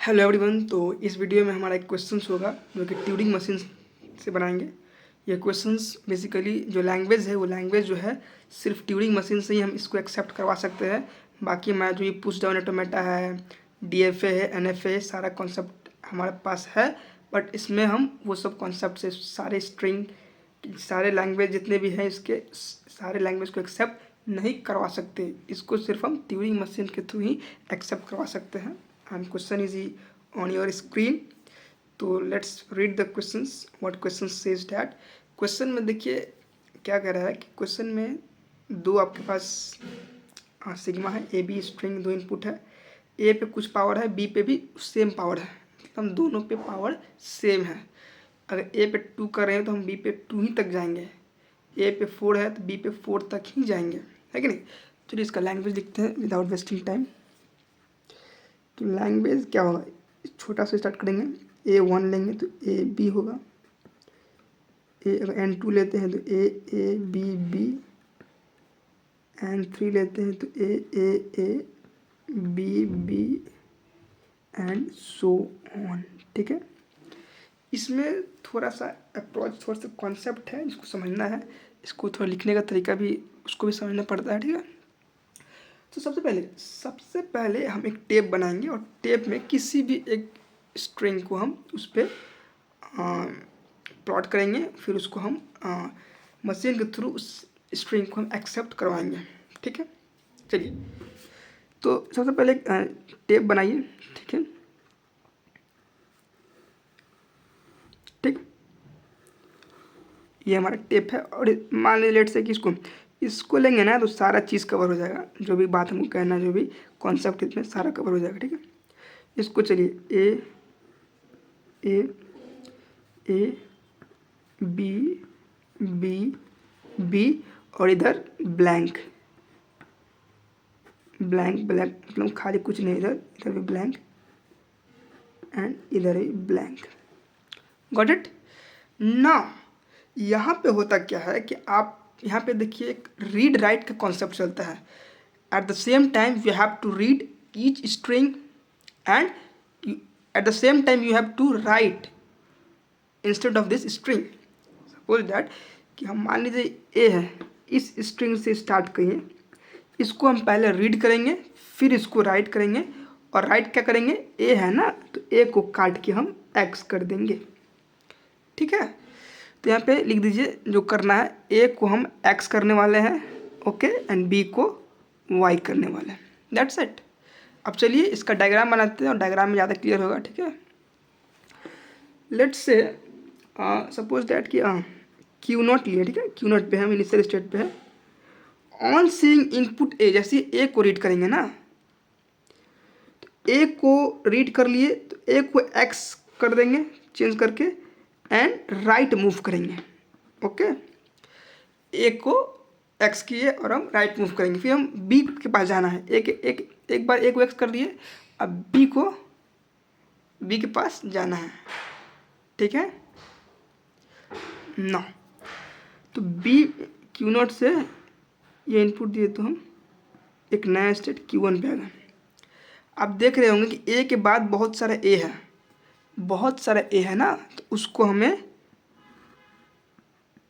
Hello everyone. तो इस video में हमारा एक क्वेश्चंस होगा जो कि ट्यूरिंग मशीन से बनाएंगे। ये क्वेश्चंस बेसिकली जो लैंग्वेज है वो लैंग्वेज जो है सिर्फ ट्यूरिंग मशीन से ही हम इसको एक्सेप्ट करवा सकते हैं। बाकी हमारा जो ये पुश डाउन ऑटोमेटा है, डीएफए है, एनएफए, सारा कॉन्सेप्ट हमारे पास है। बट इसमें हम वो सब कॉन्सेप्ट से सारे स्ट्रिंग सारे लैंग्वेज जितने भी हैं इसके सारे लैंग्वेज को एक्सेप्ट नहीं करवा सकते। इसको सिर्फ हम ट्यूरिंग मशीन के थ्रू ही एक्सेप्ट करवा सकते हैं। and question is on your screen. तो let's read the questions. what question says that question में देखिए क्या कह रहा है कि क्वेश्चन में दो आपके पास सिग्मा है, ए बी स्ट्रिंग, दो इनपुट है। ए पे कुछ पावर है, बी पे भी सेम पावर है, मतलब दोनों पे पावर सेम है। अगर ए पे 2 कर रहे हैं तो हम बी पे 2 ही तक जाएंगे। ए पे 4 है तो बी पे 4 तक ही जाएंगे, है कि नहीं। चलिए इसका लैंग्वेज लिखते हैं विदाउट वेस्टिंग टाइम। तो लैंग्वेज क्या होगा, छोटा से स्टार्ट करेंगे। A1 लेंगे तो ए बी होगा। अगर N2 लेते हैं तो ए बी बी। N3 लेते हैं तो A B B and so on. ठीक है, इसमें थोड़ा सा अप्रोच, थोड़ा सा कॉन्सेप्ट है जिसको समझना है। इसको थोड़ा लिखने का तरीका भी उसको भी समझना पड़ता है। ठीक है, तो सबसे पहले हम एक टेप बनाएंगे और टेप में किसी भी एक स्ट्रिंग को हम उस पर प्लॉट करेंगे। फिर उसको हम मशीन के थ्रू उस स्ट्रिंग को हम एक्सेप्ट करवाएंगे। ठीक है, चलिए तो सबसे पहले टेप बनाइए। ठीक है, ठीक, ये हमारा टेप है। और मान लीजिए लेट से कि इसको लेंगे ना तो सारा चीज़ कवर हो जाएगा, जो भी बात हमको कहना, जो भी कॉन्सेप्ट इसमें सारा कवर हो जाएगा। ठीक है, इसको चलिए ए बी बी बी और इधर ब्लैंक ब्लैंक ब्लैंक, मतलब खाली कुछ नहीं, इधर भी ब्लैंक एंड इधर ही ब्लैंक। गॉट इट ना। यहाँ पे होता क्या है कि आप यहाँ पे देखिए एक रीड राइट का कॉन्सेप्ट चलता है। At the same time you have to read each string and at the same time you have to write instead of this string. Suppose that कि हम मान लीजिए ए है, इस स्ट्रिंग से स्टार्ट करिए, इसको हम पहले रीड करेंगे, फिर इसको राइट करेंगे। और राइट क्या करेंगे, ए है ना तो ए को काट के हम एक्स कर देंगे। ठीक है, तो यहाँ पे लिख दीजिए जो करना है, ए को हम एक्स करने वाले हैं, ओके, एंड बी को वाई करने वाले हैं। That's it. अब चलिए इसका डायग्राम बनाते हैं और डायग्राम में ज़्यादा क्लियर होगा। ठीक है, लेट्स से सपोज दैट कि क्यू नॉट लिए। ठीक है, क्यू नॉट पे हम इनिशियल स्टेट पे है। ऑन सीइंग इनपुट ए, जैसे ए को रीड करेंगे ना, तो ए को रीड कर लिए तो ए को एक्स कर देंगे चेंज करके एंड राइट मूव करेंगे। ओके, ए को एक्स किए और हम राइट मूव करेंगे। फिर हम बी के पास जाना है। एक बार ए को एक्स कर लिए, अब बी को बी के पास जाना है। ठीक है ना, तो बी क्यू नॉट से ये इनपुट दिए तो हम एक नया स्टेट Q1 पे आ गए। आप देख रहे होंगे कि ए के बाद बहुत सारा ए है, बहुत सारा ए है ना, तो उसको हमें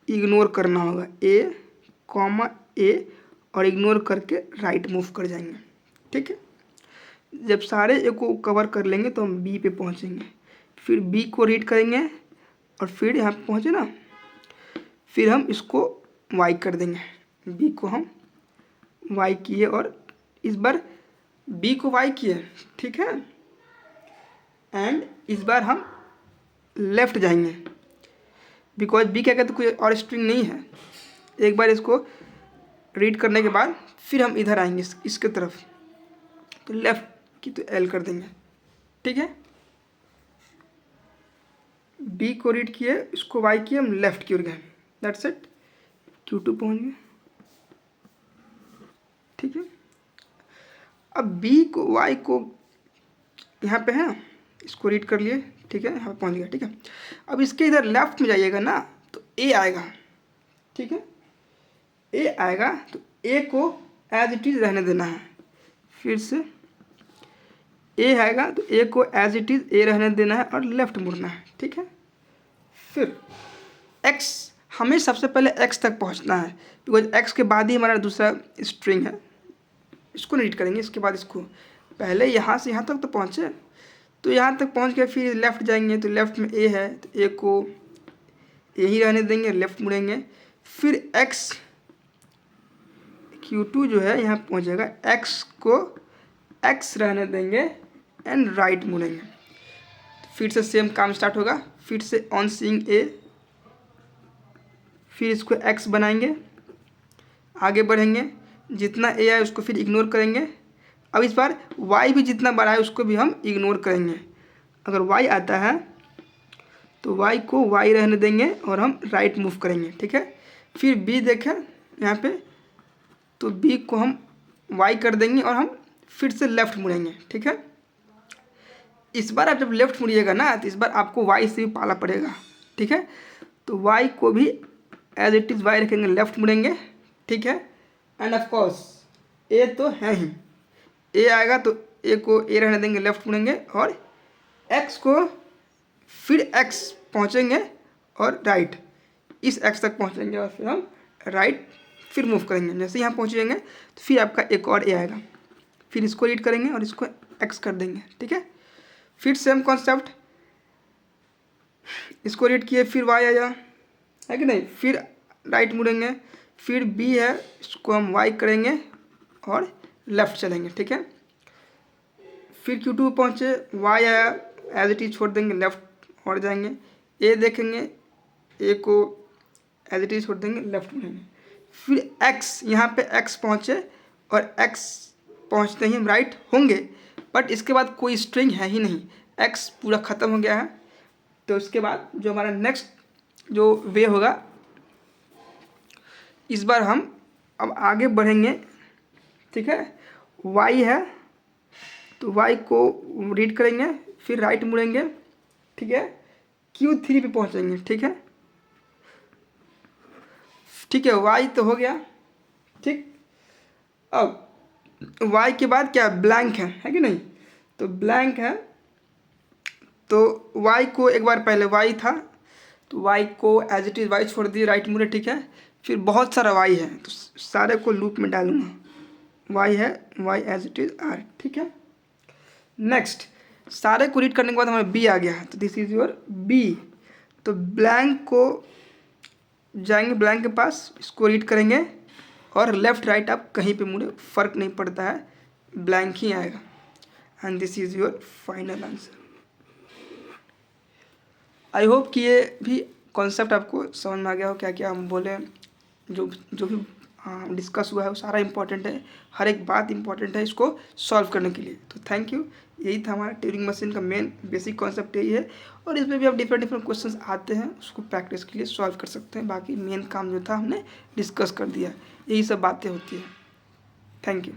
इग्नोर करना होगा। ए कॉमा ए और इग्नोर करके राइट मूव कर जाएंगे। ठीक है, जब सारे ए को कवर कर लेंगे तो हम बी पे पहुंचेंगे, फिर बी को रीड करेंगे और फिर यहाँ पे पहुँचे ना, फिर हम इसको वाई कर देंगे। बी को हम वाई किए और इस बार बी को वाई किए। ठीक है, एंड इस बार हम लेफ्ट जाएंगे बिकॉज बी क्या कहते कोई और स्ट्रिंग नहीं है। एक बार इसको रीड करने के बाद फिर हम इधर आएंगे इसके तरफ, तो लेफ्ट की तो एल कर देंगे। ठीक है, बी को रीड किए, इसको वाई किए, हम लेफ्ट की ओर गए। दैट्स इट, Q2 पहुंच गए। ठीक है, अब बी को वाई को यहाँ पे है, इसको रीड कर लिए। ठीक है, यहाँ पहुँच गया। ठीक है, अब इसके इधर लेफ्ट में जाइएगा ना तो ए आएगा। ठीक है, ए आएगा तो ए को एज इट इज रहने देना है। फिर से ए आएगा तो ए को एज इट इज़ ए रहने देना है और लेफ्ट मुड़ना है, ठीक है। फिर एक्स, हमें सबसे पहले एक्स तक पहुंचना है, बिकॉज एक्स के बाद ही हमारा दूसरा स्ट्रिंग है। इसको रीड करेंगे, इसके बाद इसको, पहले यहाँ से यहाँ तक तो पहुँचे, तो यहाँ तक पहुँच के फिर लेफ़्ट जाएंगे, तो लेफ़्ट में ए है तो ए को यही रहने देंगे, लेफ़्ट मुड़ेंगे। फिर एक्स Q2 जो है यहाँ पहुँचेगा, एक्स को एक्स रहने देंगे एंड राइट मुड़ेंगे। फिर से सेम काम स्टार्ट होगा, फिर से ऑन सीइंग ए, फिर इसको एक्स बनाएंगे, आगे बढ़ेंगे, जितना ए आए उसको फिर इग्नोर करेंगे। अब इस बार वाई भी जितना बड़ा है उसको भी हम इग्नोर करेंगे। अगर वाई आता है तो वाई को वाई रहने देंगे और हम राइट मूव करेंगे, ठीक है। फिर बी देखें यहाँ पे, तो बी को हम वाई कर देंगे और हम फिर से लेफ़्ट मुड़ेंगे, ठीक है। इस बार आप जब लेफ़्ट मुड़िएगा ना तो इस बार आपको वाई से भी पाला पड़ेगा, ठीक है। तो वाई को भी एज इट इज़ वाई रखेंगे, लेफ़्ट मुड़ेंगे, ठीक है। एंड ऑफ कोर्स ए तो है ही, ए आएगा तो ए को ए रहने देंगे, लेफ़्ट मुड़ेंगे और एक्स को फिर एक्स पहुँचेंगे और राइट, इस एक्स तक पहुँचेंगे और फिर हम राइट फिर मूव करेंगे। जैसे यहाँ पहुँचेंगे तो फिर आपका एक और ए आएगा, फिर इसको रीड करेंगे और इसको एक्स कर देंगे, ठीक है। फिर सेम कॉन्सेप्ट, इसको रीड किए फिर वाई आया, है कि नहीं, फिर राइट मुड़ेंगे, फिर बी है इसको हम वाई करेंगे और लेफ़्ट चलेंगे, ठीक है। फिर Q2 पहुँचे, वाई आया, एज इट इज़ छोड़ देंगे, लेफ़्ट और जाएंगे। ए देखेंगे, ए को एज इट इज़ छोड़ देंगे, लेफ़्ट मुड़ेंगे। फिर एक्स, यहाँ पे एक्स पहुँचे और एक्स पहुँचते ही हम राइट होंगे, बट इसके बाद कोई स्ट्रिंग है ही नहीं, एक्स पूरा ख़त्म हो गया है। तो उसके बाद जो हमारा नेक्स्ट जो वे होगा, इस बार हम अब आगे बढ़ेंगे, ठीक है। वाई है तो वाई को रीड करेंगे, फिर राइट मुड़ेंगे, ठीक है। Q3 पे पहुँचेंगे, ठीक है, ठीक है। वाई तो हो गया, ठीक। अब वाई के बाद क्या, ब्लैंक है कि नहीं, तो ब्लैंक है तो वाई को एक बार पहले वाई था तो वाई को एज इट इज़ वाई छोड़ दिए, राइट मुड़े, ठीक है। फिर बहुत सारा वाई है तो सारे को लूप में डालूंगा, वाई है, Y as it is R, ठीक है। नेक्स्ट सारे को रीड करने के बाद हमारा बी आ गया, तो दिस इज़ योर बी। तो ब्लैंक को जाएंगे, ब्लैंक के पास, इसको रीड करेंगे और लेफ़्ट राइट आप कहीं पे मुड़े, फ़र्क नहीं पड़ता है, ब्लैंक ही आएगा। And this is your final answer. I hope कि ये भी कॉन्सेप्ट आपको समझ में आ गया हो, क्या क्या हम बोले, जो भी डिस्कस हुआ है वो सारा इंपॉर्टेंट है, हर एक बात इंपॉर्टेंट है इसको सॉल्व करने के लिए। तो थैंक यू, यही था हमारा ट्यूरिंग मशीन का मेन बेसिक कॉन्सेप्ट यही है, और इसमें भी आप डिफरेंट क्वेश्चंस आते हैं उसको प्रैक्टिस के लिए सॉल्व कर सकते हैं। बाकी मेन काम जो था हमने डिस्कस कर दिया, यही सब बातें होती है। Thank you.